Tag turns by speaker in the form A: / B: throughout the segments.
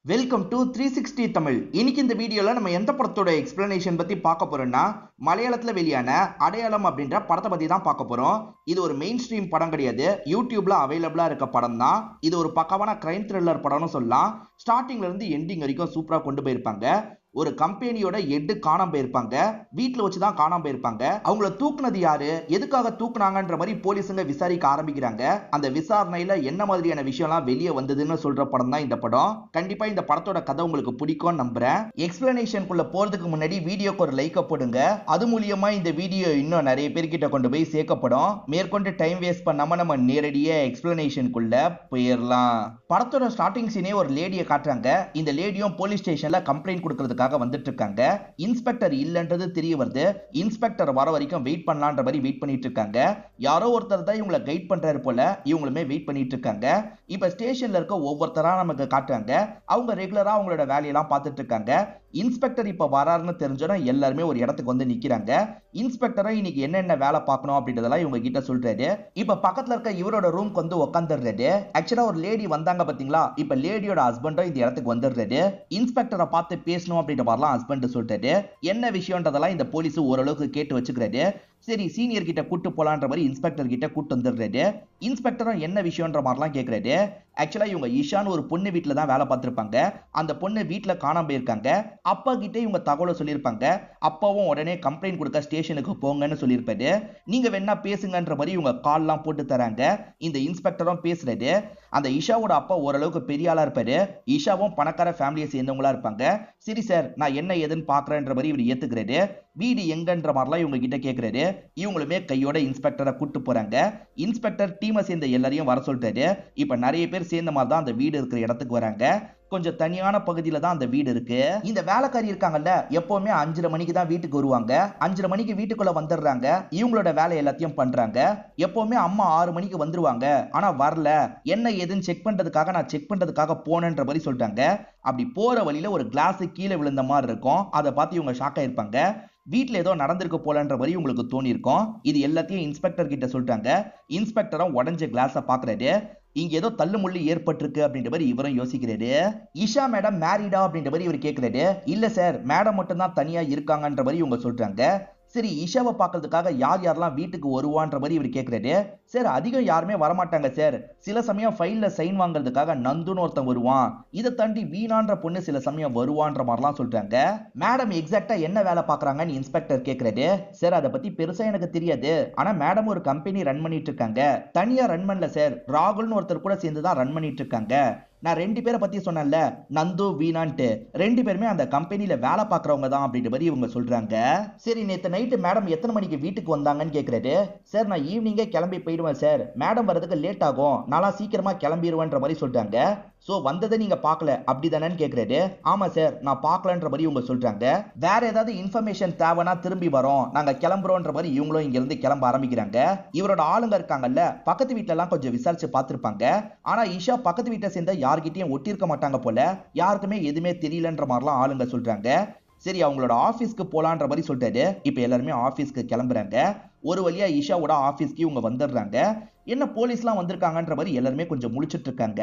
A: Welcome to 360 Tamil. இன்னைக்கு இந்த வீடியோல நம்ம எந்த படத்தோட எக்ஸ்பிளனேஷன் பத்தி பார்க்க போறோம்னா மலையாளத்துல வெளியான அடையாளம் அப்படின்ற படத்தை பத்தி தான் பார்க்க போறோம். இது ஒரு மெயின் ஸ்ட்ரீம் படம் கிடையாது, யூடியூப்ல அவைலபிளா இருக்க படம் தான். இது ஒரு பக்காவான கிரைம் த்ரில்லர் படம்னு சொல்லலாம். ஸ்டார்டிங்ல இருந்து எண்டிங் வரைக்கும் சூப்பரா கொண்டு போயிருப்பாங்க. ஒரு கம்பெனியோட ஹெட் காணாம போயிருப்பாங்க, வீட்டுல வச்சுதான் காணாம போயிருப்பாங்க. அவங்கள தூக்குனது யாரு, எதுக்காக தூக்குனாங்கன்ற மாதிரி போலீஸுங்க விசாரிக்க ஆரம்பிக்கிறாங்க. அந்த விசாரணையில என்ன மாதிரியான விஷயம்லாம் வெளியே வந்ததுன்னு சொல்ற படம் தான் இந்த படம். கண்டிப்பா இந்த படத்தோட கதை உங்களுக்கு பிடிக்கும் நம்புறேன். எக்ஸ்பிளனேஷனுக்குள்ள போறதுக்கு முன்னாடி வீடியோக்கு ஒரு லைக் போடுங்க. அது மூலியமா இந்த வீடியோ இன்னும் நிறைய பேர்கிட்ட கொண்டு போய் சேர்க்கப்படும். மேற்கொண்டு டைம் வேஸ்ட் பண்ணாம நம்ம நேரடியா எக்ஸ்பிளனேஷனுக்குள்ள போயிடலாம். படத்தோட ஸ்டார்டிங் சீனே ஒரு லேடியை காட்டுறாங்க. இந்த லேடியும் போலீஸ் ஸ்டேஷன்ல கம்ப்ளைண்ட் கொடுக்கறதுக்கு வந்துட்டு இருக்காங்க. இன்ஸ்பெக்டர் இல்லன்றது தெரிய வருது. இன்ஸ்பெக்டர் வர வரைக்கும் வெயிட் பண்ணலாம்ன்ற மாதிரி வெயிட் பண்ணிட்டு இருக்காங்க. யாரோ ஒருத்தர் தான் இவங்களை கைட் பண்றாரு போல, இவங்களுமே வெயிட் பண்ணிட்டு இருக்காங்க. இப்ப ஸ்டேஷன்ல இருக்க ஒவ்வொருத்தரா நமக்கு காட்டுறாங்க. அவங்க ரெகுலரா அவங்களோட வேலையெல்லாம் பார்த்துட்டு இருக்காங்க. இன்ஸ்பெக்டர் இப்ப வராருன்னு தெரிஞ்சோன்னா எல்லாருமே ஒரு இடத்துக்கு வந்து நிக்கிறாங்க. இன்ஸ்பெக்டரை இன்னைக்கு என்னென்ன வேலை பார்க்கணும் அப்படின்றதெல்லாம் இவங்க கிட்ட சொல்றாரு. இப்ப பக்கத்துல இருக்க இவரோட ரூம்க்கு வந்து உட்காந்துடுறாரு. ஆக்சுவலா ஒரு லேடி வந்தாங்க பாத்தீங்களா, இப்ப லேடியோட ஹஸ்பண்டும் இந்த இடத்துக்கு வந்துடுறாரு. இன்ஸ்பெக்டரை பார்த்து பேசணும் அப்படின்ற மாதிரிலாம் ஹஸ்பண்ட் சொல்றாரு. என்ன விஷயம்ன்றதெல்லாம் இந்த போலீஸ் ஓரளவுக்கு கேட்டு வச்சுக்கிறாரு. சரி, சீனியர் கிட்ட கூட்டு போலான்ற மாதிரி இன்ஸ்பெக்டர் கிட்ட கூட்டு வந்துடுறாரு. இன்ஸ்பெக்டரும் என்ன விஷயம்ன்ற மாதிரிலாம் கேட்கறாரு. ஆக்சுவலா இவங்க இஷான்னு ஒரு பொண்ணு வீட்டுல தான் வேலை பார்த்திருப்பாங்க. அந்த பொண்ணு வீட்டுல காணாம போயிருக்காங்க. அப்பா கிட்ட இவங்க தகவலை சொல்லியிருப்பாங்க. அப்பாவும் உடனே கம்ப்ளைண்ட் கொடுக்க ஸ்டேஷனுக்கு போங்கன்னு சொல்லியிருப்பாரு. நீங்க வேணா பேசுங்கன்ற மாதிரி இவங்க கால்லாம் போட்டு தராங்க. இந்த இன்ஸ்பெக்டரும் பேசுறாரு. அந்த இஷாவோட அப்பா ஓரளவுக்கு பெரிய ஆளா இருப்பாரு. இஷாவும் பணக்கார ஃபேமிலியை சேர்ந்தவங்களா இருப்பாங்க. சரி சார், நான் என்ன ஏதுன்னு பாக்குறேன்ற மாதிரி இவர் ஏத்துக்கிறாரு. வீடு எங்கன்ற மாதிரிலாம் இவங்க கிட்ட கேட்கிறாரு. இவங்களுமே கையோட இன்ஸ்பெக்டரை கூட்டு போறாங்க. இன்ஸ்பெக்டர் டீமை சேர்ந்த எல்லாரையும் வர சொல்லிட்டாரு. இப்ப நிறைய பேர் சேர்ந்த மாதிரி தான் அந்த வீடு இருக்கிற இடத்துக்கு வராங்க. கொஞ்சம் தனியான பகுதியில தான் அந்த வீடு இருக்கு. இந்த வேலைக்காரி இருக்காங்கல்ல, எப்பவுமே 5:30 மணிக்கு தான் வீட்டுக்கு வருவாங்க. 5:30 மணிக்கு வீட்டுக்குள்ள வந்துடுறாங்க. இவங்களோட வேலை எல்லாத்தையும் பண்றாங்க. எப்பவுமே அம்மா 6 மணிக்கு வந்துருவாங்க, ஆனா வரல. என்ன ஏதுன்னு செக் பண்றதுக்காக நான் செக் பண்றதுக்காக போனேன்ற மாதிரி சொல்லிட்டாங்க. அப்படி போற வழியில ஒரு கிளாஸ் கீழே விழுந்த மாதிரி இருக்கும். அதை பார்த்து இவங்க ஷாக் ஆயிருப்பாங்க. வீட்டுல ஏதோ நடந்திருக்கு போலன்ற மாதிரி உங்களுக்கு தோணி இருக்கும். இது எல்லாத்தையும் இன்ஸ்பெக்டர் கிட்ட சொல்லிட்டாங்க. இன்ஸ்பெக்டரும் உடஞ்ச கிளாஸை பாக்குறாரு. இங்க ஏதோ தள்ளுமுள்ளு ஏற்பட்டிருக்கு அப்படின்ற மாதிரி இவரும் யோசிக்கிறாரு. இஷா மேடம் மேரிடா அப்படின்ற மாதிரி இவர் கேட்கிறாரு. இல்ல சார், மேடம் மட்டும் தான் தனியா இருக்காங்கன்ற மாதிரி இவங்க சொல்றாங்க. சரி, இஷாவை பார்க்கறதுக்காக யார் யாரெல்லாம் வீட்டுக்கு வருவான்ற மாதிரி இவர் கேட்கிறாரு. சார், அதிகம் யாருமே வரமாட்டாங்க சார். சில சமயம் ஃபைல்ல சைன் வாங்குறதுக்காக நந்துன்னு ஒருத்தன் வருவான். இதை தாண்டி வீணான்ற பொண்ணு சில சமயம் வருவான்ற மாதிரிலாம் சொல்றாங்க. மேடம் எக்ஸாக்டா என்ன வேலை பார்க்கறாங்கன்னு இன்ஸ்பெக்டர் கேட்கிறாரு. சார், அதை பத்தி பெருசா எனக்கு தெரியாது. ஆனா மேடம் ஒரு கம்பெனி ரன் பண்ணிட்டு இருக்காங்க. தனியா ரன் பண்ணல சார், ராகுல்னு ஒருத்தர் கூட சேர்ந்து தான் ரன் பண்ணிட்டு இருக்காங்க. நான் 2 பேரை பத்தி சொன்னேன்ல, நந்து வீணான்ட்டு, 2 பேருமே அந்த கம்பெனில வேலை பார்க்கறவங்க தான் அப்படின்ற மாதிரி இவங்க சொல்றாங்க. சரி, நேத்து நைட்டு மேடம் எத்தனை மணிக்கு வீட்டுக்கு வந்தாங்கன்னு கேட்கிறாரு. சார், நான் ஈவினிங்கே கிளம்பி போயிடுவேன் சார். மேடம் வரதுக்கு லேட் ஆகும், நாளா சீக்கிரமா கிளம்பிடுவேன்ற மாதிரி சொல்றாங்க. சோ வந்ததை நீங்க பார்க்கல அப்படிதானேன்னு கேட்கிறாரு. ஆமா சார், நான் பார்க்கலன்ற மாதிரி இவங்க சொல்றாங்க. வேற ஏதாவது இன்ஃபர்மேஷன் தேவைன்னா திரும்பி வரோம், நாங்க கிளம்புறோன்ற மாதிரி இவங்களும் இங்க இருந்து கிளம்ப ஆரம்பிக்கிறாங்க. இவரோட ஆளுங்க இருக்காங்கல்ல, பக்கத்து வீட்டுல எல்லாம் கொஞ்சம் விசாரிச்சு பார்த்திருப்பாங்க. ஆனா இஷா பக்கத்து வீட்டை சேர்ந்த யார்கிட்டயும் ஒட்டிருக்க மாட்டாங்க போல, யாருக்குமே எதுவுமே தெரியலன்ற மாதிரிலாம் ஆளுங்க சொல்றாங்க. சரி, அவங்களோட ஆபீஸ்க்கு போலான்ற மாதிரி சொல்லிட்டாரு. இப்ப எல்லாருமே ஆபீஸ்க்கு கிளம்புறாங்க. ஒரு வழியா இஷாவோட ஆபீஸ்க்கு இவங்க வந்துடுறாங்க. என்ன போலீஸ்லாம் வந்திருக்காங்கன்ற மாதிரி எல்லாருமே கொஞ்சம் முழிச்சிட்டு இருக்காங்க.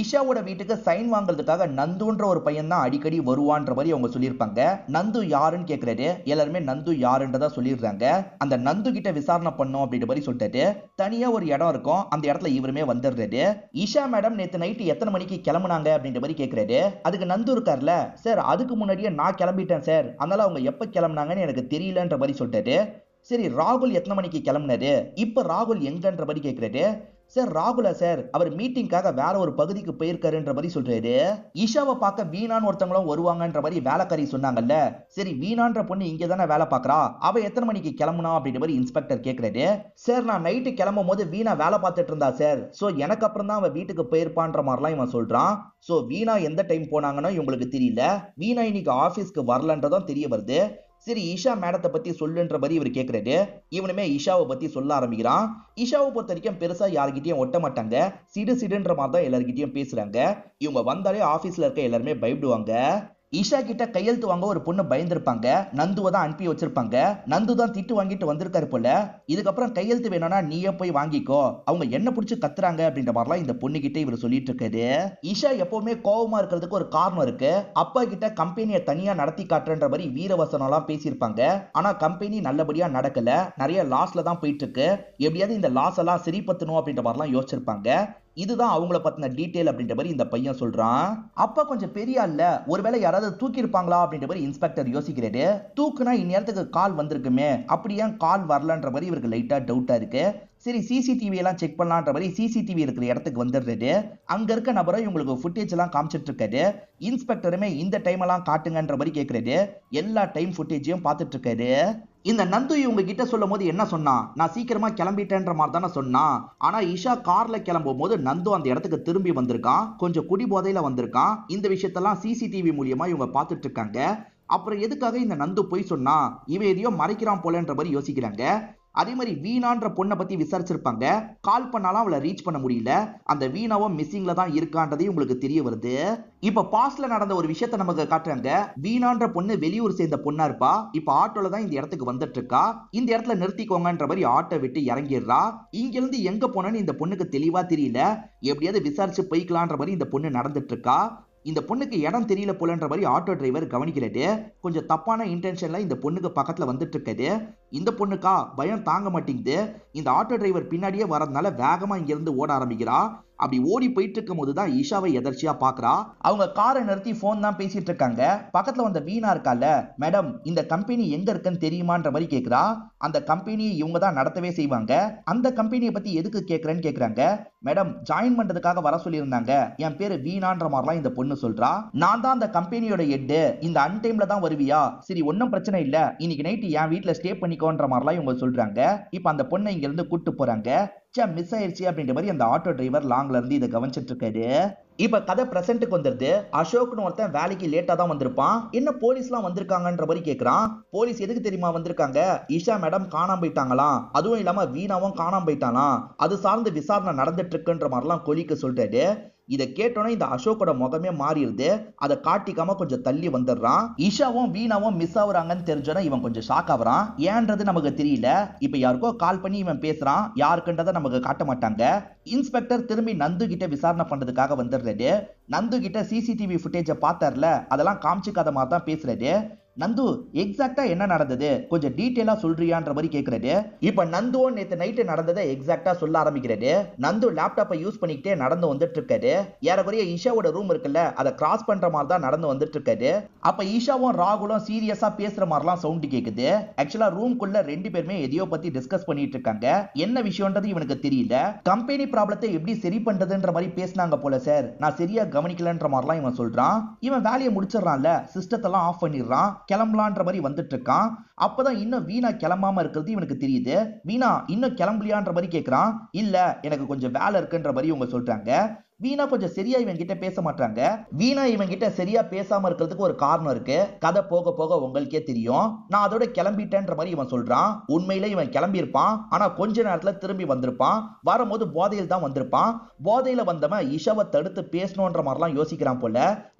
A: இஷாவோட வீட்டுக்கு சைன் வாங்குறதுக்காக நந்துன்ற ஒரு பையன் தான் அடிக்கடி வருவான்ற மாதிரி அவங்க சொல்லியிருப்பாங்க. நந்து யாருன்னு கேட்கிறாரு. எல்லாருமே நந்து யாருன்றதா சொல்லிடுறாங்க. அந்த நந்து கிட்ட விசாரணை பண்ணோம் அப்படின்ற மாதிரி சொல்லிட்டு தனியா ஒரு இடம் இருக்கும். அந்த இடத்துல இவருமே வந்துடுறாரு. இஷா மேடம் நேத்து நைட்டு எத்தனை மணிக்கு கிளம்புனாங்க அப்படின்ற மாதிரி கேட்கிறாரு. அதுக்கு நந்து இருக்காருல்ல, சார் அதுக்கு முன்னாடியே நான் கிளம்பிட்டேன் சார், அதனால அவங்க எப்ப கிளம்புனாங்கன்னு எனக்கு தெரியலன்ற மாதிரி சொல்லிட்டாரு. சரி, ராகுல் எத்தனை மணிக்கு கிளம்புனாரு, இப்ப ராகுல் எங்கன்ற மாதிரி கேட்கிறாரு. சார், ராகுலா சார், அவர் மீட்டிங்காக வேற ஒரு பகுதிக்கு போயிருக்காருன்ற மாதிரி சொல்றாரு. இஷாவை பார்க்க வீணான்னு ஒருத்தவங்களும் வருவாங்கன்ற மாதிரி வேலைக்காரி சொன்னாங்கல்ல. சரி, வீணான்ற பொண்ணு இங்க தானே வேலை பார்க்கறா, அவ எத்தனை மணிக்கு கிளம்புனா அப்படின்ற மாதிரி இன்ஸ்பெக்டர் கேட்கிறாரு. சார், நான் நைட்டு கிளம்பும் போது வீணா வேலை பார்த்துட்டு இருந்தா சார். சோ எனக்கு அப்புறம் தான் அவ வீட்டுக்கு போயிருப்பான்ற மாதிரிலாம் இவன் சொல்றான். சோ வீணா எந்த டைம் போனாங்கன்னு இவங்களுக்கு தெரியல. வீணா இன்னைக்கு ஆபீஸ்க்கு வரலன்றதும் தெரிய வருது. சரி, இஷா மேடத்தை பத்தி சொல்லுன்ற மாதிரி இவர் கேட்கிறாரு. இவனுமே இஷாவை பத்தி சொல்ல ஆரம்பிக்கிறான். இஷாவை பொறுத்த வரைக்கும் பெருசா யாருக்கிட்டையும் ஒட்ட மாட்டாங்க. சிடுன்ற மாதிரி தான் எல்லார்கிட்டயும் பேசுறாங்க. இவங்க வந்தாலே ஆபீஸ்ல இருக்க எல்லாருமே பயப்படுவாங்க. ஈஷா கிட்ட கையெழுத்து வாங்க ஒரு பொண்ணு பயந்துருப்பாங்க. நந்துவை தான் அனுப்பி வச்சிருப்பாங்க. நந்து தான் திட்டு வாங்கிட்டு வந்திருக்காரு போல. இதுக்கப்புறம் கையெழுத்து வேணும்னா நீயே போய் வாங்கிக்கோ, அவங்க என்ன பிடிச்சி கத்துறாங்க அப்படின்ற மாதிரிலாம் இந்த பொண்ணு கிட்ட இவர் சொல்லிட்டு இருக்காரு. ஈஷா எப்பவுமே கோவமா இருக்கிறதுக்கு ஒரு காரணம் இருக்கு. அப்பா கிட்ட கம்பெனியை தனியா நடத்தி காட்டுன்ற மாதிரி வீரவசனம் எல்லாம் பேசியிருப்பாங்க. ஆனா கம்பெனி நல்லபடியா நடக்கல, நிறைய லாஸ்ல தான் போயிட்டு இருக்கு. எப்படியாவது இந்த லாஸ் எல்லாம் சரி பத்தணும் அப்படின்ற மாதிரிலாம் யோசிச்சிருப்பாங்க. இதுதான் அவங்கள பத்தின டீடைல் அப்படின்ற மாதிரி இந்த பையன் சொல்றான். அப்பா கொஞ்சம் பெரிய இல்ல, ஒருவேளை யாராவது தூக்கி இருப்பாங்களா அப்படின்ற மாதிரி இன்ஸ்பெக்டர் யோசிக்கிறாரு. தூக்குனா இந்நேரத்துக்கு கால் வந்திருக்குமே, அப்படி ஏன் கால் வரலன்ற மாதிரி இவருக்கு லைட்டா டவுட்டா இருக்கு. சரி சிசிடிவி எல்லாம் செக் பண்ணலான்ற மாதிரி சிசிடிவி இருக்கிற இடத்துக்கு வந்துடுறாரு. அங்க இருக்க நபரை இவங்களுக்கு ஃபுட்டேஜ் எல்லாம் காமிச்சிட்டு இருக்காரு. இன்ஸ்பெக்டருமே இந்த டைம் எல்லாம் காட்டுங்கன்ற மாதிரி கேட்கிறாரு. எல்லா டைம் ஃபுட்டேஜையும் பார்த்துட்டு இருக்காரு. இந்த நந்து இவங்க கிட்ட சொல்லும் போது என்ன சொன்னா, நான் சீக்கிரமா கிளம்பிட்டேன்ற மாதிரி தானே சொன்னான். ஆனா இஷா கார்ல கிளம்பும் போது நந்து அந்த இடத்துக்கு திரும்பி வந்திருக்கான், கொஞ்சம் குடி போதையில வந்திருக்கான். இந்த விஷயத்தெல்லாம் சிசிடிவி மூலியமா இவங்க பார்த்துட்டு இருக்காங்க. அப்புறம் எதுக்காக இந்த நந்து போய் சொன்னா, இவன் எதையோ மறைக்கிறான் போலன்ற மாதிரி யோசிக்கிறாங்க. அதே மாதிரி வீணான்ற பொண்ணை பத்தி விசாரிச்சிருப்பாங்க. கால் பண்ணாலும் அவளை ரீச் பண்ண முடியல. அந்த வீணாவும் மிஸ்ஸிங்ல தான் இருக்கான்றதே உங்களுக்கு தெரிய வருது. இப்ப பாஸ்ட்ல நடந்த ஒரு விஷயத்த நமக்கு காட்டுறாங்க. வீணான்ற பொண்ணு வெளியூர் சேர்ந்த பொண்ணா இருப்பா. இப்ப ஆட்டோல தான் இந்த இடத்துக்கு வந்துட்டு இருக்கா. இந்த இடத்துல நிறுத்திக்கோங்கன்ற மாதிரி ஆட்டோ விட்டு இறங்கிடுறா. இங்க இருந்து எங்க போனன்னு இந்த பொண்ணுக்கு தெளிவா தெரியல. எப்படியாவது விசாரிச்சு போய்க்கலான்ற மாதிரி இந்த பொண்ணு நடந்துட்டு இருக்கா. இந்த பொண்ணுக்கு இடம் தெரியல போலன்ற மாதிரி ஆட்டோ டிரைவர் கவனிக்கிறது. கொஞ்சம் தப்பான இன்டென்ஷன்ல இந்த பொண்ணுக்கு பக்கத்துல வந்துட்டு இருக்காது. இந்த பொண்ணுக்கா பயம் தாங்க மாட்டேங்குது. இந்த ஆட்டோ டிரைவர் பின்னாடியே வரதுனால வேகமா இங்க இருந்து ஓட ஆரம்பிக்கிறா. அப்படி ஓடி போயிட்டு இருக்கும் போதுதான் ஈஷாவை எதர்ச்சியா பாக்குறா. அவங்க காரை நிறுத்தி போன் தான் பேசிட்டு இருக்காங்க. பக்கத்துல வந்த வீணா இருக்கால, மேடம் இந்த கம்பெனி எங்க இருக்குன்னு தெரியுமான்ற மாதிரி கேக்குறா. அந்த கம்பெனியை இவங்க தான் நடத்தவே செய்வாங்க. அந்த கம்பெனியை பத்தி எதுக்கு கேக்குறேன்னு கேக்குறாங்க. மேடம் ஜாயின் பண்றதுக்காக வர சொல்லியிருந்தாங்க, என் பேரு வீணான்ற மாதிரிலாம் இந்த பொண்ணு சொல்றா. நான் தான் அந்த கம்பெனியோட ஹெட், இந்த அன்டைம்ல தான் வருவியா, சரி ஒன்னும் பிரச்சனை இல்ல, இன்னைக்கு நைட்டு என் வீட்டுல ஸ்டே பண்ணிக்கோன்ற மாதிரிலாம் இவங்க சொல்றாங்க. இப்ப அந்த பொண்ணை இங்க இருந்து கூட்டு போறாங்க. மிஸ் ஆயிருச்சு அப்படின்ற மாதிரி அந்த ஆட்டோ டிரைவர் லாங்ல இருந்து இதை கவனிச்சிட்டு இருக்காரு. இப்ப கதை பிரசன்ட்டுக்கு வந்துருது. அசோக்னு ஒருத்தன் வேலைக்கு லேட்டா தான் வந்திருப்பான். என்ன போலீஸ்லாம் வந்திருக்காங்கன்ற மாதிரி கேக்குறான். போலீஸ் எதுக்கு தெரியுமா வந்திருக்காங்க, ஈஷா மேடம் காணாம போயிட்டாங்களாம், அதுவும் இல்லாம வீணாவும் காணாம போயிட்டாலாம், அது சார்ந்து விசாரணை நடந்துட்டு இருக்குன்ற மாதிரிலாம் கொலிக்கு சொல்றாரு. இதை கேட்டோன்னே இந்த அசோக்கோட முகமே மாறிடுது. அதை காட்டிக்காம கொஞ்சம் தள்ளி வந்துடுறான். ஈஷாவும் வீணாவும் மிஸ் ஆகுறாங்கன்னு தெரிஞ்சோன்னா இவன் கொஞ்சம் ஷாக் ஆகுறான். ஏன்றது நமக்கு தெரியல. இப்ப யாருக்கோ கால் பண்ணி இவன் பேசுறான், யாருக்குன்றதை நமக்கு காட்ட மாட்டாங்க. இன்ஸ்பெக்டர் திரும்பி நந்து கிட்ட விசாரணை பண்றதுக்காக வந்துடுறாரு. நந்து கிட்ட சிசிடிவி ஃபுட்டேஜை பார்த்தார்ல, அதெல்லாம் காமிச்சிக்காத மாதிரி தான் பேசுறாரு. நந்து எக்ஸாக்டா என்ன நடந்தது கொஞ்சம் டீடைலா சொல்றியான்ற மாதிரி கேக்குறாரு. இப்ப நந்து நேத்து நைட்டு நடந்ததை எக்ஸாக்டா சொல்ல ஆரம்பிக்கிறாரு. நந்து லேப்டாப்பை யூஸ் பண்ணிக்கிட்டே நடந்து வந்துட்டு இருக்காரு. ஏறக்குறைய ஈஷாவோட ரூம் இருக்குல்ல, அதை கிராஸ் பண்ற மாதிரி தான் நடந்து வந்துட்டு இருக்காரு. அப்ப ஈஷாவும் ராகுலும் சீரியஸா பேசுற மாதிரிலாம் சவுண்ட் கேக்குது. ஆக்சுவலா ரூம்குள்ள ரெண்டு பேருமே எதையோ பத்தி டிஸ்கஸ் பண்ணிட்டு இருக்காங்க. என்ன விஷயம்ன்றது இவனுக்கு தெரியல. கம்பெனி ப்ராப்ளத்தை எப்படி சரி பண்றதுன்ற மாதிரி பேசினாங்க போல சார், நான் சரியா கவனிக்கலன்ற மாதிரிலாம் இவன் சொல்றான். இவன் வேலையை முடிச்சிடறான்ல, சிஸ்டத்தெல்லாம் ஆஃப் பண்ணிடுறான், கிளம்பலான்ற மாதிரி வந்துட்டு இருக்கான். அப்பதான் இன்னும் வீணா கிளம்பாம இருக்கிறது இவனுக்கு தெரியுது. வீணா இன்னும் கிளம்பலையான்ற மாதிரி கேட்கிறான். இல்ல எனக்கு கொஞ்சம் வேலை இருக்குன்ற மாதிரி இவங்க சொல்றாங்க. வீணா கொஞ்சம் சரியா இவன் கிட்ட பேச மாட்டாங்க. வீணா இவன் கிட்ட சரியா பேசாம இருக்கிறதுக்கு ஒரு காரணம் இருக்கு. கதை போக போக உங்களுக்கே தெரியும். நான் அதோட கிளம்பிட்டேன்ற மாதிரி இவன் சொல்றான். உண்மையில இவன் கிளம்பி இருப்பான், ஆனா கொஞ்ச நேரத்துல திரும்பி வந்திருப்பான். வரும்போது போதையில் தான் வந்திருப்பான். போதையில வந்தவன் இஷாவை தடுத்து பேசணும்ன்ற மாதிரிலாம் யோசிக்கிறான் போல.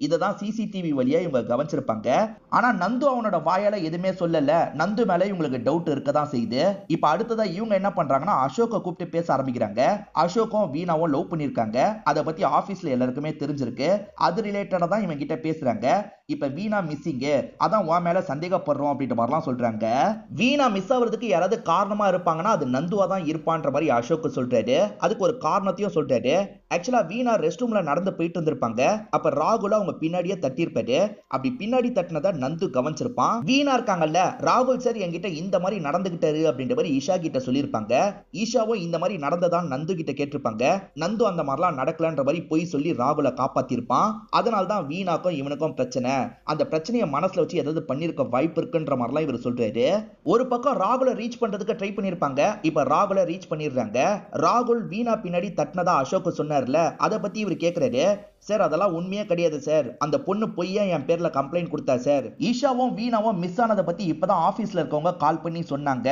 A: இததான் சிசிடிவி வழியா இவங்க கவனிச்சிருப்பாங்க. ஆனா நந்து அவனோட வாயால எதுவுமே சொல்லல. நந்து மேல இவங்களுக்கு டவுட் இருக்கதான் செய்யுது. இப்ப அடுத்ததா இவங்க என்ன பண்றாங்கன்னா அசோக்கை கூப்பிட்டு பேச ஆரம்பிக்கிறாங்க. அசோக்கும் வீணாவும் லவ் பண்ணிருக்காங்க. அதை பத்தி ஆபீஸ்ல எல்லாருக்குமே தெரிஞ்சிருக்கு. அது ரிலேட்டடா தான் இவங்க கிட்ட பேசுறாங்க. இப்ப வீணா மிஸ்ஸிங், அதான் உன் மேல சந்தேகப்படுறோம் அப்படின்ற மாதிரிலாம் சொல்றாங்க. வீணா மிஸ் ஆகுறதுக்கு யாராவது காரணமா இருப்பாங்கன்னா அது நந்துவா தான் இருப்பான்ற மாதிரி அசோக் சொல்றாரு. அதுக்கு ஒரு காரணத்தையும் சொல்றாரு. ஆக்சுவலா வீணா ரெஸ்ட் ரூம்ல நடந்து போயிட்டு இருந்திருப்பாங்க. அப்ப ராகுல அவங்க பின்னாடியே தட்டியிருப்பாரு. அப்படி பின்னாடி தட்டினதை நந்து கவனிச்சிருப்பான். வீணா இருக்காங்கல்ல, ராகுல் சார் என்கிட்ட இந்த மாதிரி நடந்துகிட்டாரு அப்படின்ற மாதிரி ஈஷா கிட்ட சொல்லியிருப்பாங்க. ஈஷாவும் இந்த மாதிரி நடந்ததான் நந்து கிட்ட கேட்டிருப்பாங்க. நந்து அந்த மாதிரிலாம் நடக்கலன்ற மாதிரி போய் சொல்லி ராகுல காப்பாத்திருப்பான். அதனால தான் வீணாக்கும் இவனுக்கும் பிரச்சனை. அந்த பிரச்சனையை மனசுல வச்சு ஏதாவது பண்ணிருக்க வாய்ப்பு இருக்குன்ற மாதிரிலாம் இவர் சொல்றாரு. ஒரு பக்கம் ராகுல ரீச் பண்றதுக்கு ட்ரை பண்ணிருப்பாங்க. இப்ப ராகுல ரீச் பண்ணிடுறாங்க. ராகுல் வீணா பின்னாடி தட்டினதா அசோக் சொன்னார்ல, அதை பத்தி இவர் கேட்கிறாரு. சார் அதெல்லாம் உண்மையே கிடையாது சார், அந்த பொண்ணு பொய்யா என் பேர்ல கம்ப்ளைண்ட் கொடுத்தா சார். ஈஷாவும் வீணாவும் மிஸ் ஆனதை பத்தி இப்பதான் ஆபீஸ்ல இருக்கவங்க கால் பண்ணி சொன்னாங்க.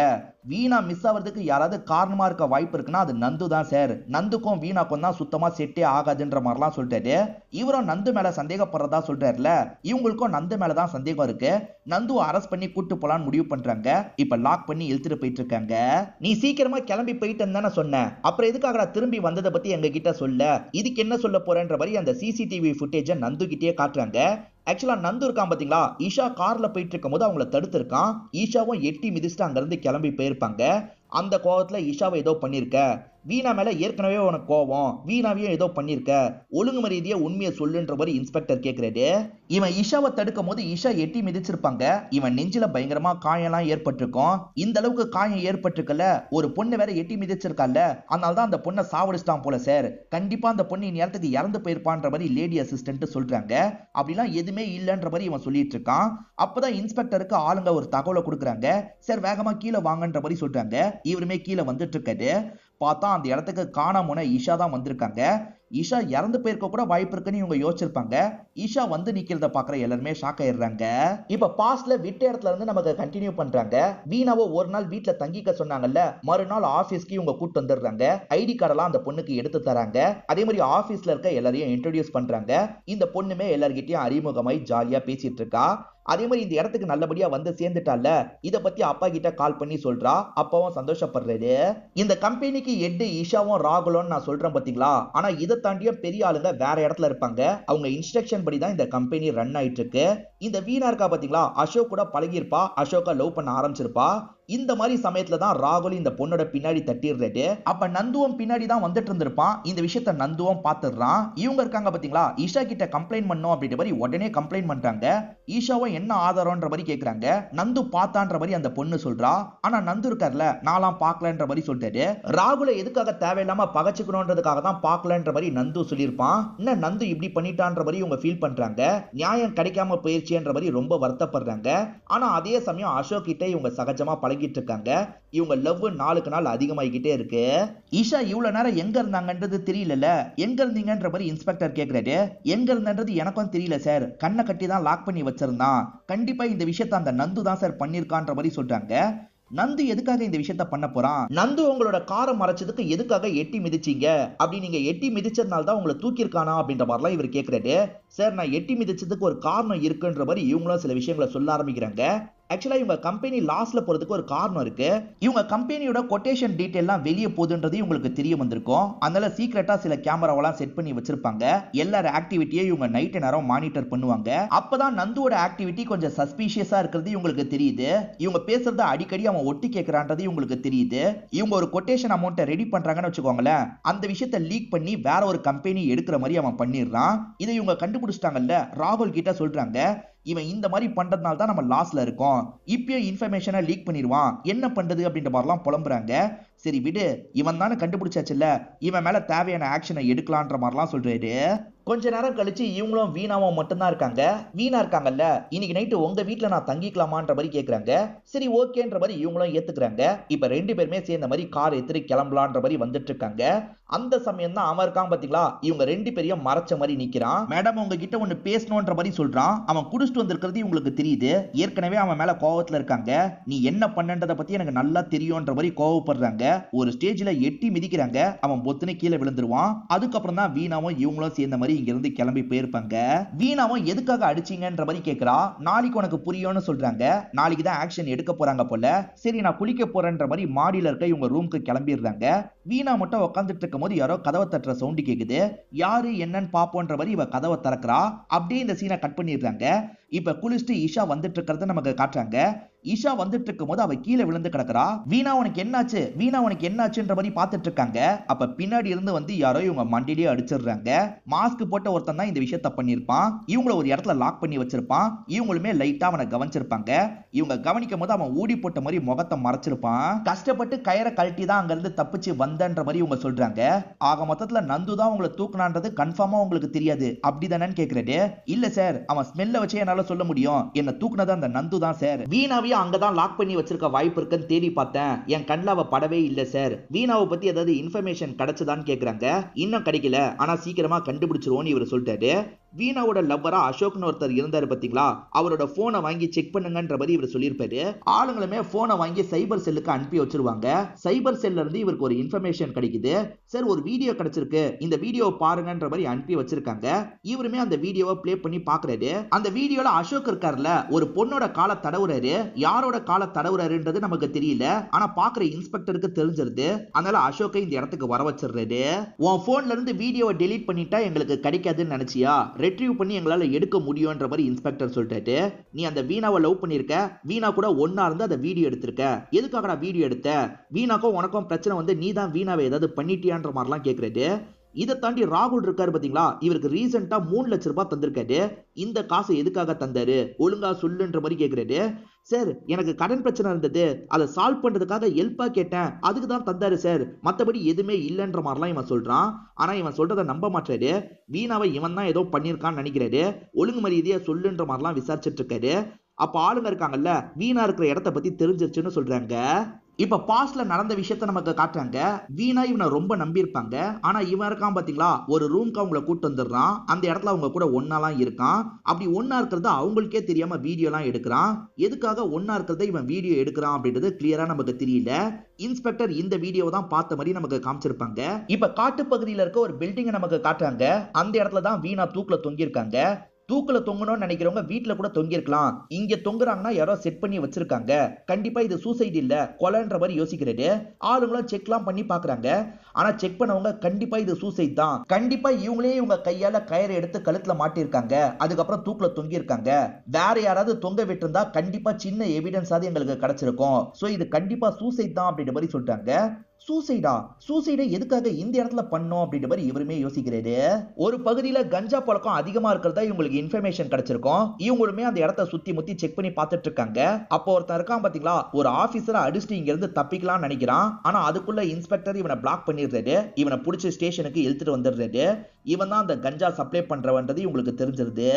A: வீணா மிஸ் ஆகிறதுக்கு யாராவது காரணமா இருக்க வாய்ப்பு இருக்குன்னா அது நந்து தான் சார். நந்துக்கும் வீணாக்கும் தான் சுத்தமா செட்டே ஆகாதுன்ற மாதிரிலாம் சொல்லிட்டாரு. இவரும் நந்து மேல சந்தேகப்படுறதா சொல்றாருல, இவங்களுக்கும் நந்து மேலதான் சந்தேகம் இருக்கு. நந்து அரெஸ்ட் பண்ணி கூட்டு போலான்னு முடிவு பண்றாங்க. இப்ப லாக் பண்ணி இழுத்துட்டு போயிட்டு இருக்காங்க. நீ சீக்கிரமா கிளம்பி போயிட்டு தானே சொன்ன, அப்புறம் எதுக்காக திரும்பி வந்ததை பத்தி எங்க கிட்ட சொல்ல, இதுக்கு என்ன சொல்ல போறேன்ற மாதிரி அந்த சிசிடிவி ஃபுட்டேஜை நந்து கிட்டே காட்டுறாங்க. ஆக்சுவலா நந்து இருக்கான் பாத்தீங்களா, ஈஷா கார்ல போயிட்டு இருக்கும் போது அவங்கள தடுத்து இருக்கான். ஈஷாவும் எட்டி மிதிச்சுட்டு அங்க இருந்து கிளம்பி போயிருப்பாங்க. அந்த கோவத்துல ஈஷாவை ஏதோ பண்ணிருக்க, வீணா மேல ஏற்கனவே உனக்கு கோவம், வீணாவையும் ஏதோ பண்ணிருக்க, ஒழுங்கு மரியாதையா உண்மையை சொல்லுன்ற மாதிரி இன்ஸ்பெக்டர் கேக்குறாரு. இவன் ஈஷாவை தடுக்கும் போது ஈஷா எட்டி மிதிச்சிருப்பாங்க. இவன் நெஞ்சில பயங்கரமா காயம்லாம் ஏற்பட்டிருக்கும். இந்த அளவுக்கு காயம் ஏற்பட்டிருக்கல, ஒரு பொண்ணு வேற எட்டி மிதிச்சிருக்கால, அதனாலதான் அந்த பொண்ணை சாவடிச்சிட்டான் போல சார். கண்டிப்பா அந்த பொண்ணு நேரத்துக்கு இறந்து போயிருப்பான்ற மாதிரி லேடி அசிஸ்டன்ட் சொல்றாங்க. அப்படிலாம் எதுவுமே இல்லைன்ற மாதிரி இவன் சொல்லிட்டு இருக்கான். அப்பதான் இன்ஸ்பெக்டருக்கு ஆளுங்க ஒரு தகவலை கொடுக்குறாங்க. சார் வேகமா கீழே வாங்கன்ற மாதிரி சொல்றாங்க. இவருமே கீழே வந்துட்டு இருக்காரு. பார்த்தா அந்த இடத்துக்கு காணாம ஈஷா தான் வந்திருக்காங்க. ஈஷா இறந்து போயிருக்க கூட வாய்ப்பு இருக்குன்னு இவங்க யோசிச்சிருப்பாங்க. ஈஷா வந்து நிக்கிறத பாக்குற எல்லாருமே ஷாக் ஆயிடுறாங்க. இப்ப பாஸ்ட்ல விட்ட இடத்துல இருந்து நமக்கு கண்டினியூ பண்றாங்க. வீணாவோ ஒரு நாள் வீட்டுல தங்கிக்க சொன்னாங்கல்ல, மறுநாள் ஆபீஸ்க்கு இவங்க கூட்டு வந்துடுறாங்க. ஐடி கார்டெல்லாம் அந்த பொண்ணுக்கு எடுத்து தராங்க. அதே மாதிரி ஆபீஸ்ல இருக்க எல்லாரையும் இன்ட்ரோடியூஸ் பண்றாங்க. இந்த பொண்ணுமே எல்லார்கிட்டயும் அறிமுகமாய் ஜாலியா பேசிட்டு இருக்கா. அதே மாதிரி இந்த இடத்துக்கு நல்லபடியா வந்து சேர்ந்துட்டால, இத பத்தி அப்பா கிட்ட கால் பண்ணி சொல்றா. அப்பாவும் சந்தோஷப்படுறாரு. இந்த கம்பெனிக்கு ஹெட் ஈஷாவும் ராகுலும் நான் சொல்றேன் பாத்தீங்களா, ஆனா இதை தாண்டியும் பெரிய ஆளுங்க வேற இடத்துல இருப்பாங்க. அவங்க இன்ஸ்ட்ரக்ஷன் படி தான் இந்த கம்பெனி ரன் ஆயிட்டு இருக்கு. இந்த வீணா இருக்கா பாத்தீங்களா, அசோக் கூட பழகிருப்பா, அசோக்கா லவ் பண்ண ஆரம்பிச்சிருப்பா. இந்த மாதிரி சமயத்துல தான் ராகுல் இந்த பொண்ணோட பின்னாடி தட்டிடுறாரு. அப்ப நந்துவும் பின்னாடி தான் வந்துட்டு இருந்திருப்பான். இந்த விஷயத்த நந்துவும் பாத்துறான். இவங்க இருக்காங்க பாத்தீங்களா, ஈஷா கிட்ட கம்ப்ளைண்ட் பண்ணும் அப்படின்ற மாதிரி உடனே கம்ப்ளைண்ட் பண்றாங்க. ஈஷாவும் என்ன ஆதாரம்ன்ற மாதிரி கேக்குறாங்க. நந்து பார்த்தான்ற மாதிரி அந்த பொண்ணு சொல்றா. ஆனா நந்து இருக்கார்ல, நான்லாம் பார்க்கலன்ற மாதிரி சொல்லிட்டாரு. ராகுல எதுக்காக தேவையில்லாம பகச்சுக்கணும்ன்றதுக்காக தான் பார்க்கலன்ற மாதிரி நந்து சொல்லியிருப்பான். என்ன நந்து இப்படி பண்ணிட்டான்ற மாதிரி இவங்க ஃபீல் பண்றாங்க. நியாயம் கிடைக்காம போயிருச்சுன்ற மாதிரி ரொம்ப வருத்தப்படுறாங்க. ஆனா அதே சமயம் அசோக் கிட்ட இவங்க சகஜமா பழகிட்டு இருக்காங்க. இவங்க லவ் நாளுக்கு நாள் அதிகமாகிக்கிட்டே இருக்கு. ஈஷா இவ்வளவு நேரம் எங்க இருந்தாங்கன்றது தெரியல, எங்க இருந்தீங்கன்ற மாதிரி இன்ஸ்பெக்டர் கேக்குறாரு. எங்க இருந்தன்றது எனக்கும் தெரியல சார், கண்ணை கட்டி தான் லாக் பண்ணி வச்சிருந்தான். கண்டிப்பா இந்த விஷயத்த அந்த நந்து தான் சார் பண்ணிருக்கான்ற மாதிரி சொல்றாங்க. நந்து எதுக்காக இந்த விஷயத்த பண்ண போறான்? நந்து உங்களோட காரை மறைச்சதுக்கு எதுக்காக எட்டி மிதிச்சீங்க, அப்படி நீங்க எட்டி மிதிச்சதுனால தான் உங்களை தூக்கியிருக்கானா அப்படின்ற மாதிரிலாம் இவர் கேட்கிறாரு. சார் நான் எட்டி மிதிச்சதுக்கு ஒரு காரணம் இருக்குன்ற மாதிரி இவங்களும் சில விஷயங்களை சொல்ல ஆரம்பிக்கிறாங்க. ஆக்சுவலா இவங்க கம்பெனி லாஸ்ல போறதுக்கு ஒரு காரணம் இருக்கு. இவங்க கம்பெனியோட கொட்டேஷன் டீடைல்லாம் வெளியே போகுதுன்றது இவங்களுக்கு தெரிய வந்திருக்கும். அதனால சீக்கிரட்டா சில கேமராவெல்லாம் செட் பண்ணி வச்சிருப்பாங்க. எல்லார ஆக்டிவிட்டியை இவங்க நைட் நேரம் மானிட்டர் பண்ணுவாங்க. அப்பதான் நந்துவோட ஆக்டிவிட்டி கொஞ்சம் சஸ்பீஷியஸா இருக்கிறது இவங்களுக்கு தெரியுது. இவங்க பேசுறத அடிக்கடி அவன் ஒட்டி கேட்கறான்றது இவங்களுக்கு தெரியுது. இவங்க ஒரு கொட்டேஷன் அமௌண்ட்டை ரெடி பண்றாங்கன்னு வச்சுக்கோங்களேன், அந்த விஷயத்தை லீக் பண்ணி வேற ஒரு கம்பெனி எடுக்கிற மாதிரி அவன் பண்ணிடுறான். இதை இவங்க கண்டுபிடிச்சிட்டாங்கல்ல, ராகுல் கிட்ட சொல்றாங்க. இவன் இந்த மாதிரி பண்றதுனால தான் நம்ம லாஸ்ல இருக்கோம், இப்பயும் இன்ஃபர்மேஷனை லீக் பண்ணிடுவான், என்ன பண்றது அப்படின்ற மாதிரிலாம் புலம்புறாங்க. சரி விடு, இவன் தானே கண்டுபிடிச்சாச்சுல்ல, இவன் மேல தேவையான ஆக்ஷனை எடுக்கலான்ற மாதிரிலாம் சொல்றாரு. கொஞ்ச நேரம் கழிச்சு இவங்களும் வீணாவும் மட்டும்தான் இருக்காங்க. வீணா இருக்காங்கல்ல, இன்னைக்கு நைட்டு உங்க வீட்டுல நான் தங்கிக்கலாமான்ற மாதிரி கேக்குறாங்க. சரி ஓகேன்ற மாதிரி இவங்களும் ஏத்துக்கிறாங்க. இப்ப ரெண்டு பேருமே சேர்ந்த மாதிரி கார் எடுத்து கிளம்பலான்ற மாதிரி வந்துட்டு இருக்காங்க. அந்த சமயம் தான் அவன் இருக்கான் பாத்தீங்களா, இவங்க ரெண்டு பேரையும் மறைச்ச மாதிரி நிக்கிறான். மேடம் உங்ககிட்ட ஒண்ணு பேசணும்ன்ற மாதிரி சொல்றான். அவன் குடிச்சிட்டு வந்திருக்கிறது இவங்களுக்கு தெரியுது. ஏற்கனவே அவன் மேல கோவத்துல இருக்காங்க. நீ என்ன பண்ணன்றத பத்தி எனக்கு நல்லா தெரியும்ன்ற மாதிரி கோவப்படுறாங்க. ஒரு ஸ்டேஜ்ல எட்டி மிதிக்கிறாங்க. அவன் பொத்துன்னு கீழே விழுந்துருவான். அதுக்கப்புறம் தான் வீணாவும் இவங்களும் சேர்ந்த மாதிரி இங்க இருந்து கிளம்பி போயிருப்பாங்க. வீணாவும் எதுக்காக அடிச்சீங்கன்ற மாதிரி கேக்குறா. நாளைக்கு உனக்கு புரியும்னு சொல்றாங்க. நாளைக்கு தான் ஆக்ஷன் எடுக்க போறாங்க போல. சரி நான் குளிக்க போறேன்ற மாதிரி மாடியில இருக்க இவங்க ரூமுக்கு கிளம்பிடுறாங்க. வீணா மட்டும் உட்காந்துட்டு இருக்கும் போது யாரோ கதவை தட்டுற சவுண்ட் கேக்குது. யாரு என்னன்னு பாப்போன்ற மாதிரி இவ கதவை திறக்கிறா. அப்படியே இந்த சீனை கட் பண்ணிடுறாங்க. இப்ப குளிச்சுட்டு ஈஷா வந்துட்டு இருக்கிறத நமக்கு காட்டுறாங்க. ஈஷா வந்துட்டு இருக்கும் போது அவ கீழே விழுந்து கிடக்குறா. வீணா உனக்கு என்னாச்சு, வீணா உனக்கு என்னாச்சுன்ற மாதிரி பார்த்துட்டு இருக்காங்க. அப்ப பின்னாடி இருந்து வந்து யாரோ இவங்க மண்டிலேயே அடிச்சிடுறாங்க. மாஸ்க் போட்ட ஒருத்தன் தான் இந்த விஷயத்த பண்ணிருப்பான். இவங்கள ஒரு இடத்துல லாக் பண்ணி வச்சிருப்பான். இவங்களுமே லைட்டா அவனை கவனிச்சிருப்பாங்க. இவங்க கவனிக்கும் போது அவன் ஊடி போட்ட மாதிரி முகத்தை மறைச்சிருப்பான். கஷ்டப்பட்டு கயிறை கழட்டி தான் அங்க இருந்து தப்பிச்சு வந்தன்ற மாதிரி இவங்க சொல்றாங்க. ஆக மொத்தத்துல நந்து தான் உங்களை தூக்குனான்றது கன்ஃபார்மா உங்களுக்கு தெரியாது அப்படிதானு கேக்குறாரு. இல்ல சார், அவன் ஸ்மெல்ல வச்சே என்னால என்னால சொல்ல முடியும், என்ன தூக்குனது அந்த நந்து தான் சார். வீணாவையும் அங்கதான் லாக் பண்ணி வச்சிருக்க வாய்ப்பு இருக்குன்னு தேடி பார்த்தேன், என் கண்ணில் அவ படவே இல்லை சார். வீணாவை பத்தி ஏதாவது இன்ஃபர்மேஷன் கிடைச்சதான்னு கேக்குறாங்க. இன்னும் கிடைக்கல, ஆனா சீக்கிரமா கண்டுபிடிச்சிருவோம்னு இவர் சொல்லிட்டாரு. வீணாவோட லவ்வரா அசோக்னு ஒருத்தர் இருந்தாரு பாத்தீங்களா, அவரோட போனை வாங்கி செக் பண்ணுங்கன்ற மாதிரி இவர் சொல்லியிருப்பாரு. ஆளுங்களுமே போனை வாங்கி சைபர் செல்லுக்கு அனுப்பி வச்சிருவாங்க. சைபர் செல்ல இருந்து இவருக்கு ஒரு இன்ஃபர்மேஷன் கிடைக்குது. சார் ஒரு வீடியோ கிடைச்சிருக்கு, இந்த வீடியோ பாருங்கன்ற மாதிரி அனுப்பி வச்சிருக்காங்க. இவருமே அந்த வீடியோவை பிளே பண்ணி பாக்குறாரு. அந்த வீடியோல அசோக் இருக்காருல, ஒரு பொண்ணோட காலை தடவுறாரு. யாரோட காலை தடவுறாருன்றது நமக்கு தெரியல, ஆனா பாக்குற இன்ஸ்பெக்டருக்கு தெரிஞ்சிருது. அதனால அசோக்கை இந்த இடத்துக்கு வர வச்சிடுறாரு. உன் போன்ல இருந்து வீடியோவை டெலீட் பண்ணிட்டா எங்களுக்கு கிடைக்காதுன்னு நினைச்சியா, ரெட்ரீவ் பண்ணி எங்களால எடுக்க முடியும்ன்ற மாதிரி இன்ஸ்பெக்டர் சொல்லிட்டாரு. நீ அந்த வீணாவை லவ் பண்ணிருக்க, வீணா கூட ஒன்னா இருந்து அந்த வீடியோ எடுத்திருக்க, எதுக்காக வீடியோ எடுத்த, வீணாக்கும் உனக்கும் பிரச்சனை வந்து நீ தான் வீணாவை ஏதாவது பண்ணிட்டியான்ற மாதிரிலாம் கேட்கறது. இதை தாண்டி ராகுல் இருக்காரு பாத்தீங்களா, இவருக்கு ரீசெண்டா 3 லட்சம் ரூபாய் தந்திருக்காரு. இந்த காசை எதுக்காக தந்தாரு, ஒழுங்கா சொல்லுன்ற மாதிரி கேட்கறாரு. சார் எனக்கு கடன் பிரச்சனை இருந்தது, அதை சால்வ் பண்றதுக்காக ஹெல்ப்பா கேட்டேன், அதுக்கு தான் தந்தாரு சார், மத்தபடி எதுவுமே இல்லைன்ற மாதிரிலாம் இவன் சொல்றான். ஆனா இவன் சொல்றதை நம்ப மாட்டாரு. வீணாவை இவன் தான் ஏதோ பண்ணிருக்கான்னு நினைக்கிறாரு. ஒழுங்கு மரியாதையா சொல்லுன்ற மாதிரிலாம் விசாரிச்சுட்டு இருக்காரு. அப்ப ஆளுங்க இருக்காங்கல்ல, வீணா இருக்கிற இடத்தை பத்தி தெரிஞ்சிருச்சுன்னு சொல்றாங்க. இப்ப பாஸ்ட்ல நடந்த விஷயத்த நமக்கு காட்டுறாங்க. வீணா இவனை ரொம்ப நம்பி இருப்பாங்க. ஆனா இவன் இருக்கான் பாத்தீங்களா, ஒரு ரூம்க்கு அவங்கள கூட்டு வந்துடுறான். அந்த இடத்துல அவங்க கூட ஒன்னாலாம் இருக்கான். அப்படி ஒன்னா இருக்கிறத அவங்களுக்கே தெரியாம வீடியோ எல்லாம் எடுக்கிறான். எதுக்காக ஒன்னா இருக்கிறத இவன் வீடியோ எடுக்கிறான் அப்படின்றது கிளியரா நமக்கு தெரியல. இன்ஸ்பெக்டர் இந்த வீடியோவை தான் பார்த்த மாதிரி நமக்கு காமிச்சிருப்பாங்க. இப்ப காட்டு பகுதியில் இருக்க ஒரு பில்டிங்கை நமக்கு காட்டுறாங்க. அந்த இடத்துல தான் வீணா தூக்குல தொங்கியிருக்காங்க. தூக்குல தொங்கணும்னு நினைக்கிறவங்க வீட்டுல கூட தொங்கிருக்கலாம். இங்க தொங்குறாங்கன்னா யாரோ செட் பண்ணி வச்சிருக்காங்க. கண்டிப்பா இது சூசைட் இல்ல, கொலைன்ற மாதிரி யோசிக்கிறது. ஆளுங்களும் செக்லாம் பண்ணி பாக்குறாங்க. ஆனா செக் பண்ணவங்க கண்டிப்பா இது சூசைட் தான், கண்டிப்பா இவங்களே இவங்க கையால கயிறை எடுத்து கழுத்துல மாட்டிருக்காங்க, அதுக்கப்புறம் தூக்குல தொங்கி இருக்காங்க. வேற யாராவது தொங்க விட்டுருந்தா கண்டிப்பா சின்ன எவிடன்ஸ் ஆது எங்களுக்கு கிடைச்சிருக்கும். சோ இது கண்டிப்பா சூசைட் தான் அப்படின்ற மாதிரி சொல்லிட்டாங்க. சூசைடா, சூசைடை எதுக்காக இந்த இடத்துல பண்ணோம் அப்படின்ற மாதிரி இவருமே யோசிக்கிறாரு. ஒரு பகுதியில கஞ்சா பழக்கம் அதிகமா இருக்கிறதா இவங்களுக்கு இன்ஃபர்மேஷன் கிடைச்சிருக்கும். இவங்களுமே அந்த இடத்த சுத்தி முத்தி செக் பண்ணி பார்த்துட்டு இருக்காங்க. அப்போ ஒருத்தன் இருக்கான் பாத்தீங்களா, ஒரு ஆபீசரை அடிச்சுட்டு இங்க இருந்து தப்பிக்கலாம் நினைக்கிறான். ஆனா அதுக்குள்ள இன்ஸ்பெக்டர் இவனை பிளாக் பண்ணிடுறாரு. இவனை பிடிச்ச ஸ்டேஷனுக்கு இழுத்துட்டு வந்துடுறாரு. இவன் தான் அந்த கஞ்சா சப்ளை பண்றவன்றது இவங்களுக்கு தெரிஞ்சிருது.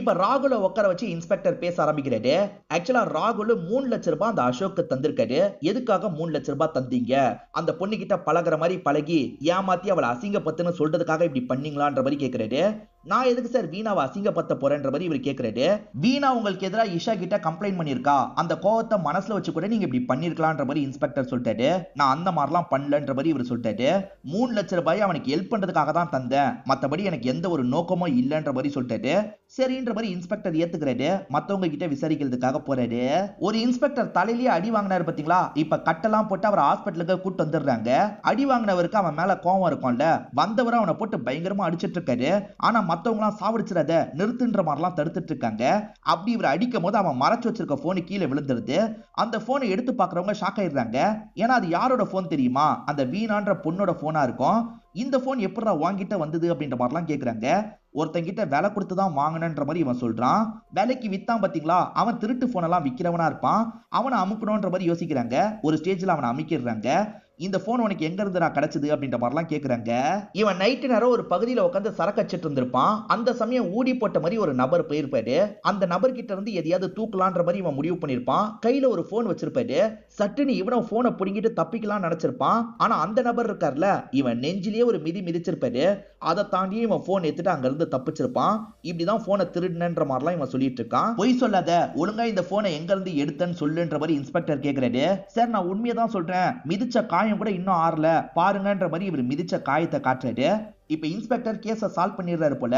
A: இப்ப ராகுல உட்கார வச்சு இன்ஸ்பெக்டர் பேச ஆரம்பிக்கிறாரு. ஆக்சுவலா ராகுல் 3 லட்சம் ரூபாய் அந்த அசோக்கு தந்திருக்காரு. எதுக்காக 3 லட்சம் ரூபாய் தந்தீங்க, அந்த பொண்ணு கிட்ட பழகுற மாதிரி பழகி ஏமாத்தி அவளை அசிங்கப்பத்துன்னு சொல்றதுக்காக இப்படி பண்ணீங்களான்ற மாதிரி கேட்கிறாரு. நான் எதுக்கு சார் வீணாவை அசிங்கப்பத்த போறேன்ற மாதிரி இவர் கேட்கிறாரு. வீணா உங்களுக்கு எதிராக இஷா கிட்ட கம்ப்ளைண்ட் பண்ணிருக்கா, அந்த கோவத்தை மனசுல வச்சு கூட நீங்க இப்படி பண்ணிருக்கலாம்ன்ற மாதிரி இன்ஸ்பெக்டர் சொல்லிட்டாரு. நான் அந்த மாதிரிலாம் பண்ணலன்ற மாதிரி இவர் சொல்லிட்டாரு. 3 லட்சம் ரூபாய் அவனுக்கு ஹெல்ப் பண்றதுக்காக தான் தந்தேன், மத்தபடி எனக்கு எந்த ஒரு நோக்கமும் இல்லைன்ற மாதிரி சொல்லிட்டாரு. சரின்ற மாதிரி இன்ஸ்பெக்டர் ஏத்துக்கிறாரு. மத்தவங்க கிட்ட விசாரிக்கிறதுக்காக போறாரு. ஒரு இன்ஸ்பெக்டர் தலையிலேயே அடி வாங்கினாரு பாத்தீங்களா, இப்ப கட்டெல்லாம் போட்டு அவர் ஹாஸ்பிட்டலுக்கு கூட்டு வந்துடுறாங்க. அடி வாங்கினவருக்கு அவன் மேல கோவம் இருக்கும்ல, வந்தவரை அவனை போட்டு பயங்கரமா அடிச்சிட்டு இருக்காரு. ஆனா மத்தவங்களாம் சாவடிச்சிடாத நிறுத்துன்ற மாதிரிலாம் தடுத்துட்டு இருக்காங்க. அப்படி இவர் அடிக்கும் போது அவன் மறைச்சு வச்சிருக்க போன் கீழே விழுந்துருது. அந்த போனை எடுத்து பாக்குறவங்க ஷாக் ஆயிடுறாங்க. ஏன்னா அது யாரோட போன் தெரியுமா, அந்த வீணான்ற பொண்ணோட போனா இருக்கும். இந்த போன் எப்படா வாங்கிட்ட வந்தது அப்படின்ற மாதிரிலாம் கேக்குறாங்க. ஒருத்தங்கிட்ட விலை கொடுத்து தான் வாங்கினன்ற மாதிரி இவன் சொல்றான். விலைக்கு வித்தான் பாத்தீங்களா, அவன் திருட்டு போன் எல்லாம் விக்கிறவனா இருப்பான். அவனை அமுக்கணும்ன்ற மாதிரி யோசிக்கிறாங்க. ஒரு ஸ்டேஜ்ல அவனை அமுக்கிடுறாங்க. இந்த போன் உனக்கு எங்க இருந்து கிடைச்சது அப்படின்ற மாதிரிலாம் கேக்குறாங்க. இவன் நைட்டு நேரம் ஒரு பகுதியில உட்காந்து சரக்கு அடிச்சிட்டு இருந்திருப்பான். அந்த சமயம் ஊடி போட்ட மாதிரி ஒரு நபர் போயிருப்பாரு. அந்த நபர் கிட்ட இருந்து எதையாவது தூக்கலான்ற மாதிரி இவன் முடிவு பண்ணிருப்பான். கையில ஒரு போன் வச்சிருப்பாரு. சட்டுன்னு இவனை போனை பிடிங்கிட்டு தப்பிக்கலாம் நினைச்சிருப்பான். ஆனா அந்த நபர் இருக்கார்ல, இவன் நெஞ்சிலேயே ஒரு மிதி மிதிச்சிருப்பாரு. அதை தாண்டி இவன் போன் எடுத்துட்டு அங்க இருந்து தப்பிச்சிருப்பான். இப்படிதான் போனை திருடுன்ற மாதிரிலாம் இவன் சொல்லிட்டு இருக்கான். பொய் சொல்லாத, ஒழுங்கா இந்த போனை எங்க இருந்து எடுத்தன்னு சொல்லுன்ற மாதிரி இன்ஸ்பெக்டர் கேக்குறாரு. சார் நான் உண்மையை தான் சொல்றேன், மிதிச்ச காயம் கூட இன்னும் ஆறல பாருங்கன்ற மாதிரி இவர் மிதிச்ச காயத்தை காட்டுறாரு. இப்ப இன்ஸ்பெக்டர் கேஸை சால்வ் பண்ணிடுறாரு போல.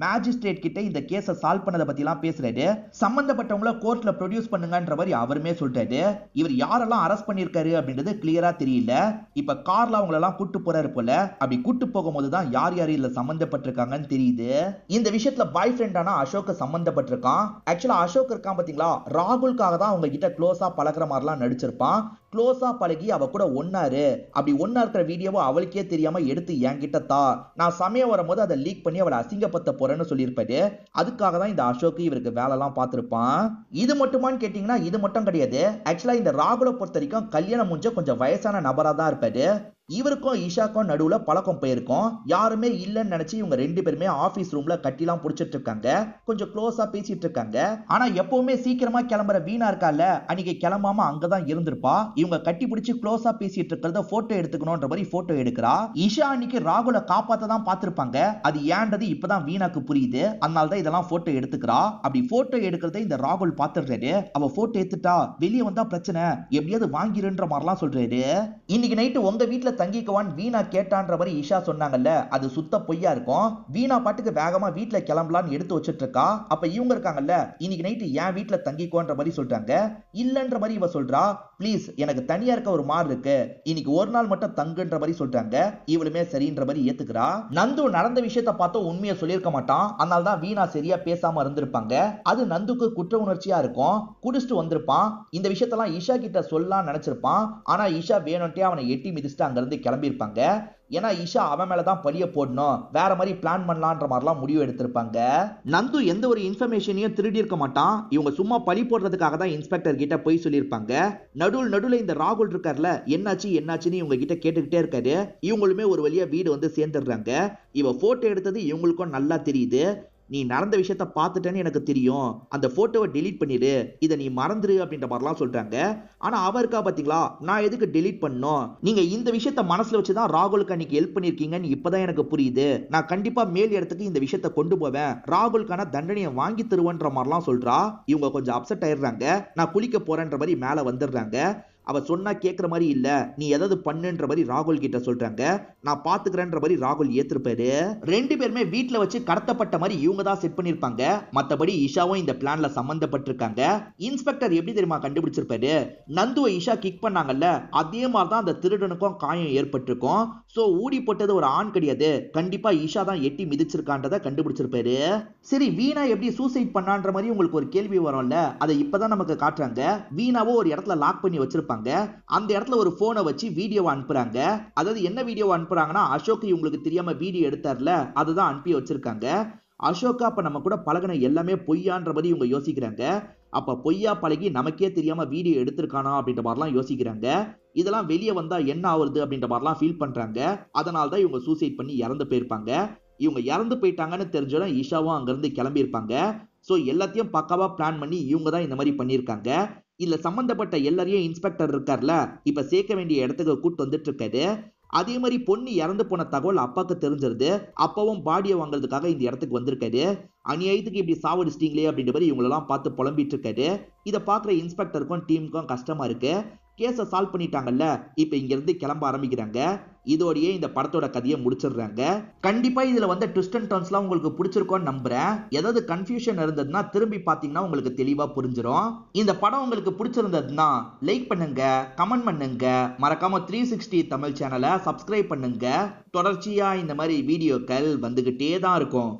A: மேஜிஸ்ட்ரேட் கிட்ட இந்த கேஸை சால்வ் பண்ணதை பத்தி எல்லாம் பேசுறாரு. சம்பந்தப்பட்டவங்கள கோர்ட்ல ப்ரொடியூஸ் பண்ணுங்கன்ற மாதிரி அவருமே சொல்றாரு. இவர் யாரெல்லாம் அரெஸ்ட் பண்ணிருக்காரு அப்படின்றது கிளியரா தெரியல. இப்ப கார்ல அவங்கள எல்லாம் கூட்டு போறாரு போல. அப்படி கூட்டு போகும்போது தான் யார் யார் இதுல சம்பந்தப்பட்டிருக்காங்கன்னு தெரியுது. இந்த விஷயத்துல பாய் ஃப்ரெண்டான அசோக் சம்பந்தப்பட்டிருக்கான். ஆக்சுவலா அசோக் இருக்கான் பாத்தீங்களா, ராகுலுக்காக தான் அவங்க கிட்ட க்ளோஸா பழகுற மாதிரிலாம் நடிச்சிருப்பான். க்ளோஸா பழகி அவ கூட ஒன்னாரு. அப்படி ஒன்னா இருக்கிற வீடியோவை அவளுக்கே தெரியாம எடுத்து என்கிட்ட தான், நான் சமயம் வரும்போது அதை லீக் பண்ணி அவளை அசிங்கப்பத்த போறேன்னு சொல்லியிருப்பாரு. அதுக்காக தான் இந்த அசோக் இவருக்கு வேலை எல்லாம் பார்த்திருப்பான். இது மட்டுமான்னு கேட்டீங்கன்னா இது மட்டும் கிடையாது. ஆக்சுவலா இந்த ராகுலை பொறுத்த வரைக்கும் கல்யாணம் முடிஞ்ச கொஞ்சம் வயசான நபரா தான் இருப்பாரு. இவருக்கும் ஈஷாக்கும் நடுவுல பழக்கம் போயிருக்கும். யாருமே இல்லன்னு நினைச்சு இவங்க ரெண்டு பேருமே ஆபீஸ் ரூம்ல கட்டிலாம் புடிச்சிட்டு இருக்காங்க. கொஞ்சம் க்ளோஸா பேசிட்டு இருக்காங்க. ஆனா எப்பவுமே சீக்கிரமா கிளம்புற வீணா இருக்கால, அன்னைக்கு கிளம்பாம அங்கதான் இருந்திருப்பா. இவங்க கட்டி பிடிச்சு க்ளோஸா பேசிட்டு இருக்கிறத போட்டோ எடுத்துக்கணும்ன்ற மாதிரி போட்டோ எடுக்கிறா. ஈஷா அன்னைக்கு ராகுல காப்பாத்த தான் பார்த்திருப்பாங்க. அது ஏன்றது இப்பதான் வீணாக்கு புரியுது. அதனால தான் இதெல்லாம் போட்டோ எடுத்துக்கிறா. அப்படி போட்டோ எடுக்கிறத இந்த ராகுல் பார்த்துடுறாரு. அவ போட்டோ எடுத்துட்டா வெளியே வந்தா பிரச்சனை, எப்படியாவது வாங்கிருன்ற மாதிரிலாம் சொல்றாரு. இன்னைக்கு நைட்டு உங்க வீட்டுல தங்கிக்குவான்னு வீணா கேட்டான்ற மாதிரி ஈஷா சொன்னாங்கல்ல, அது சுத்த பொய்யா இருக்கும். வீணா பாட்டுக்கு வேகமா வீட்டுல கிளம்பலான்னு எடுத்து வச்சிட்டு இருக்கா. அப்ப இவங்க இருக்காங்கல்ல, இன்னைக்கு நைட்டு என் வீட்டுல தங்கிக்குவான்ற மாதிரி சொல்றாங்க. இல்லன்ற மாதிரி இவ சொல்றா, ப்ளீஸ் எனக்கு தனியா இருக்க ஒரு மாதிரி இருக்கு, இன்னைக்கு ஒரு நாள் மட்டும் தங்குன்ற மாதிரி சொல்றாங்க. இவளுமே சரின்ற மாதிரி ஏத்துக்கிறா. நந்து நடந்த விஷயத்தை பார்த்து உண்மையை சொல்லியிருக்க மாட்டான். அதனால தான் வீணா சரியா பேசாம இருந்திருப்பாங்க. அது நந்துக்கு குற்ற உணர்ச்சியா இருக்கும். குடிச்சிட்டு வந்திருப்பான். இந்த விஷயத்தெல்லாம் ஈஷா கிட்ட சொல்லலாம் நினைச்சிருப்பான். ஆனா ஈஷா வேணும்ட்டே அவனை எட்டி மிதிச்சுட்டு அங்க இருந்து கிளம்பியிருப்பாங்க. ஏன்னா ஈஷா அவன் மேலதான் பழிய போடணும், வேற மாதிரி பிளான் பண்ணலான்ற மாதிரிலாம் முடிவு எடுத்திருப்பாங்க. நந்து எந்த ஒரு இன்ஃபர்மேஷனையும் திருடி இருக்க மாட்டான். இவங்க சும்மா பழி போடுறதுக்காக தான் இன்ஸ்பெக்டர் கிட்ட போய் சொல்லியிருப்பாங்க. நடுவுல இந்த ராகுல் இருக்கார்ல, என்னாச்சுன்னு இவங்க கிட்ட கேட்டுக்கிட்டே இருக்காரு. இவங்களுமே ஒரு வழியா வீடு வந்து சேர்ந்துடுறாங்க. இவ போட்டோ எடுத்தது இவங்களுக்கும் நல்லா தெரியுது. நீ நடந்த விஷயத்த பார்த்துட்டேன்னு எனக்கு தெரியும், அந்த போட்டோவை டெலீட் பண்ணிடு, இதை நீ மறந்துரு அப்படின்ற மாதிரிலாம் சொல்றாங்க. ஆனா அவருக்கா பாத்தீங்களா, நான் எதுக்கு டெலீட் பண்ணணும், நீங்க இந்த விஷயத்த மனசுல வச்சுதான் ராகுலுக்கு அன்னைக்கு ஹெல்ப் பண்ணிருக்கீங்கன்னு இப்பதான் எனக்கு புரியுது. நான் கண்டிப்பா மேல் இடத்துக்கு இந்த விஷயத்த கொண்டு போவேன், ராகுலுக்கான தண்டனையை வாங்கி தருவேன்ற மாதிரிலாம் சொல்றா. இவங்க கொஞ்சம் அப்செட் ஆயிடுறாங்க. நான் குளிக்க போறேன்ற மாதிரி மேல வந்துடுறாங்க. அவ சொன்னா கேட்கிற மாதிரி இல்ல, நீ ஏதாவது பண்ணுன்ற மாதிரி ராகுல் கிட்ட சொல்றாங்க. நான் பாத்துக்கிறேன்ற மாதிரி ராகுல் ஏத்திருப்பாரு. ரெண்டு பேருமே வீட்டுல வச்சு கடத்தப்பட்ட மாதிரி இவங்க தான் செட் பண்ணிருப்பாங்க. மத்தபடி ஈஷாவும் இந்த பிளான்ல சம்பந்தப்பட்டிருக்காங்க. இன்ஸ்பெக்டர் எப்படி தெரியுமா கண்டுபிடிச்சிருப்பாரு, நந்துவை ஈஷா கிக் பண்ணாங்கல்ல, அதே மாதிரி தான் அந்த திருடனுக்கும் காயம் ஏற்பட்டிருக்கும். சோ ஊடி போட்டது ஒரு ஆண் கிடையாது, கண்டிப்பா ஈஷா தான் எட்டி மிதிச்சிருக்கான்றத கண்டுபிடிச்சிருப்பாரு. சரி, வீணா எப்படி சூசைட் பண்ணான்ற மாதிரி உங்களுக்கு ஒரு கேள்வி வரும்ல, அதை இப்பதான் நமக்கு காட்டுறாங்க. வீணாவோ ஒரு இடத்துல லாக் பண்ணி வச்சிருப்பாங்க. அந்த இடத்துல ஒரு போனை வச்சு வீடியோவை அனுப்புறாங்க. அதாவது என்ன வீடியோ அனுப்புறாங்கன்னா, அசோக் உங்களுக்கு தெரியாம வீடியோ எடுத்தார்ல, அதுதான் அனுப்பி வச்சிருக்காங்க. அசோக் அப்ப நம்ம கூட பழகின எல்லாமே பொய்யான்ற மாதிரி இவங்க யோசிக்கிறாங்க. அப்ப பொய்யா பழகி நமக்கே தெரியாம வீடியோ எடுத்திருக்கானா அப்படின்ற மாதிரிலாம் யோசிக்கிறாங்க. இதெல்லாம் வெளியே வந்தா என்ன ஆகுது அப்படின்ற மாதிரிலாம் ஃபீல் பண்றாங்க. அதனால தான் இவங்க சூசைட் பண்ணி இறந்து போயிருப்பாங்க. இவங்க இறந்து போயிட்டாங்கன்னு தெரிஞ்சோட ஈஷாவும் அங்கிருந்து கிளம்பி இருப்பாங்க. சோ எல்லாத்தையும் பக்காவா பிளான் பண்ணி இவங்க தான் இந்த மாதிரி பண்ணிருக்காங்க. இதுல சம்பந்தப்பட்ட எல்லாரையும் இன்ஸ்பெக்டர் இருக்கார்ல, இப்ப சேர்க்க வேண்டிய இடத்துக்கு கூட்டு வந்துட்டு இருக்காரு. அதே மாதிரி பொண்ணு இறந்து போன தகவல் அப்பாக்கு தெரிஞ்சிருது. அப்பவும் பாடியை வாங்குறதுக்காக இந்த இடத்துக்கு வந்திருக்காரு. அநியாயத்துக்கு இப்படி சாவடிச்சிட்டீங்களே அப்படின்ற மாதிரி இவங்களெல்லாம் பார்த்து புலம்பிட்டு இருக்காரு. இதை பாக்குற இன்ஸ்பெக்டருக்கும் டீமுக்கும் கஷ்டமா இருக்கு. கேஸை சால்வ் பண்ணிட்டாங்கல்ல, இப்ப இங்க இருந்து கிளம்ப ஆரம்பிக்கிறாங்க. இதோடயே இந்த படத்தோட கதையை முடிச்சிடுறாங்க. கண்டிப்பா இதுல வந்து ட்விஸ்ட் அண்ட் டர்ன்ஸ்லாம் உங்களுக்கு பிடிச்சிருக்கும்னு நம்புறேன். ஏதாவது கன்ஃபியூஷன் இருந்ததுன்னா திரும்பி பாத்தீங்கன்னா உங்களுக்கு தெளிவா புரிஞ்சிடும். இந்த படம் உங்களுக்கு பிடிச்சிருந்ததுன்னா லைக் பண்ணுங்க, கமெண்ட் பண்ணுங்க, மறக்காம 360 தமிழ் சேனலை சப்ஸ்கிரைப் பண்ணுங்க. தொடர்ச்சியா இந்த மாதிரி வீடியோக்கள் வந்துகிட்டே தான் இருக்கும்.